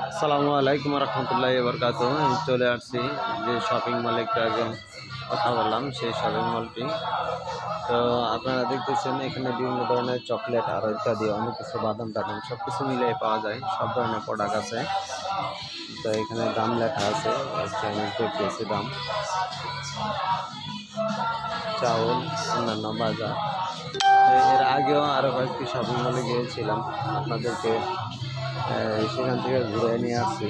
আসসালামু আলাইকুম রহমতুল্লাহি বরকাতুহ। আমি চলে আসছি যে শপিং মলে একটু আগে কথা বললাম, সেই শপিং মলটি। তো আপনারা দেখতেছেন এখানে বিভিন্ন ধরনের চকলেট আর ইত্যাদি অনেক কিছু বাদাম টাদাম সব কিছু মিলিয়ে পাওয়া যায়, সব ধরনের প্রোডাক্ট আছে। তো এখানে দাম লেখা আছে, আমি দেখতেছি দাম, চাউল, অন্যান্য বাজার। এর আগেও আরও কয়েকটি শপিং মলে গিয়েছিলাম, আপনাদেরকে সেখান থেকে ঘুরে নিয়ে আসছি।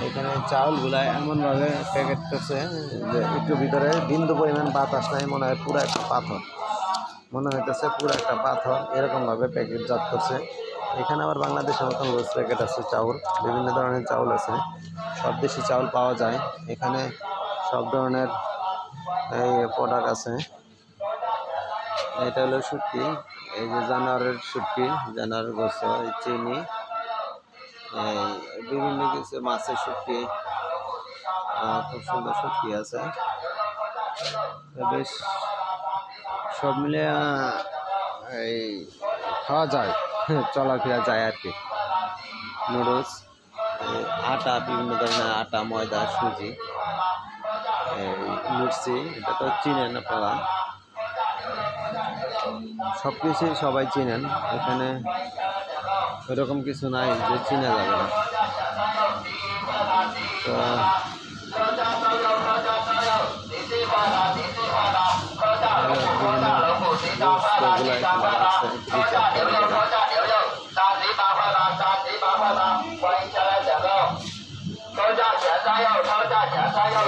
এখানে চাউলগুলা এমনভাবে প্যাকেট করছে যে একটু ভিতরে বিন্দু পরিমাণ বাতাস নাই, মনে হয় পুরো একটা পাথর, মনে হইতেছে পুরো একটা পাথর, এরকমভাবে প্যাকেটজাত করছে। এখানে আবার বাংলাদেশের মতন রোজ প্যাকেট আছে চাউল, বিভিন্ন ধরনের চাউল আছে, সব দেশি চাউল পাওয়া যায় এখানে, সব ধরনের এই প্রোডাক্ট আছে। এটা হলো শুটকি, এই যে জানোয়ারের শুটকি, জানোয়ারের গোস্ত, চিনি, বিভিন্ন কিছু মাছের শুটকি, খুব সুন্দর শুটকি আছে। বেশ সব মিলে এই খাওয়া যায়, চলাফেরা যায় আর কি। নুডলস, আটা, বিভিন্ন ধরনের আটা, ময়দা, সুজি, মির্চি, এটা তো চিনেন আপনারা, সব কিছুই সবাই চিনেন। এখানে ওইরকম কিছু নাই যে চিনা যাবে না। তো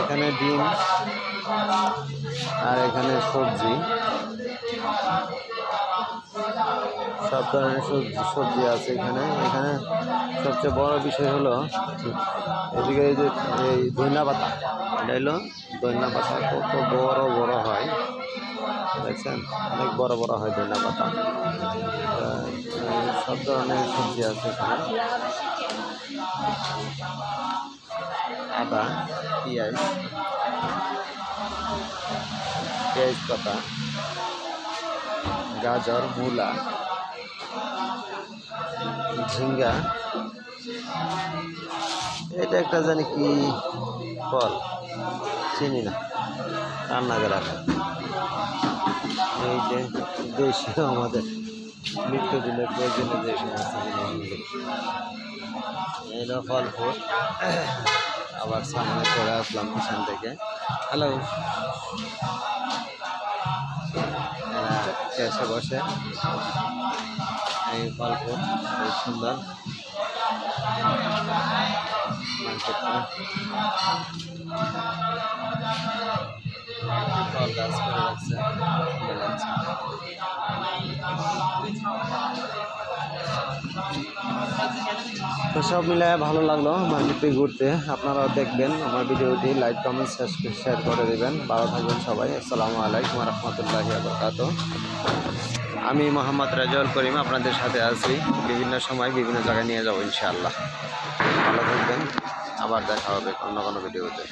এখানে ডিম আর এখানে সবজি, সব ধরনের সবজি আছে এখানে। এখানে সবচেয়ে বড় বিষয় হলো এদিকে এই যে এই ধনিয়া পাতা, এটা হলো ধনিয়া পাতা, কত বড় বড় হয় দেখছেন, অনেক বড় বড় হয় ধনিয়া পাতা। সব ধরনের সবজি আছে এখানে, আদা, পেঁয়াজ, পাতা, গাজর, মূলা, ঝিঙ্গা, এটা একটা জানি কি ফল, চিনি না, রান্না করা। এই যে দেশীয় আমাদের নিত্যদিনের প্রয়োজনীয় যে সমস্ত জিনিসগুলি, এই ফল ফুল। আবার সামনে চলে আসলাম পিছন থেকে। হ্যালো, এসে বসে এই ফল ফুল, খুব সুন্দর মার্কেটটা, ফল গাছ করে রাখছে, সুন্দর লাগছে। তো সব মিলে ভালো লাগলো মার্কেটে ঘুরতে। আপনারাও দেখবেন আমার ভিডিওটি, লাইক, কমেন্ট, শেয়ার করে দেবেন। ভালো থাকবেন সবাই। আসসালামু আলাইকুম রহমতুল্লাহি বরকাতুহ। আমি মোহাম্মদ রাজাউল করিম আপনাদের সাথে আছি, বিভিন্ন সময় বিভিন্ন জায়গায় নিয়ে যাবো ইনশাআল্লাহ। ভালো থাকবেন, আবার দেখা হবে অন্য কোনো ভিডিওতে।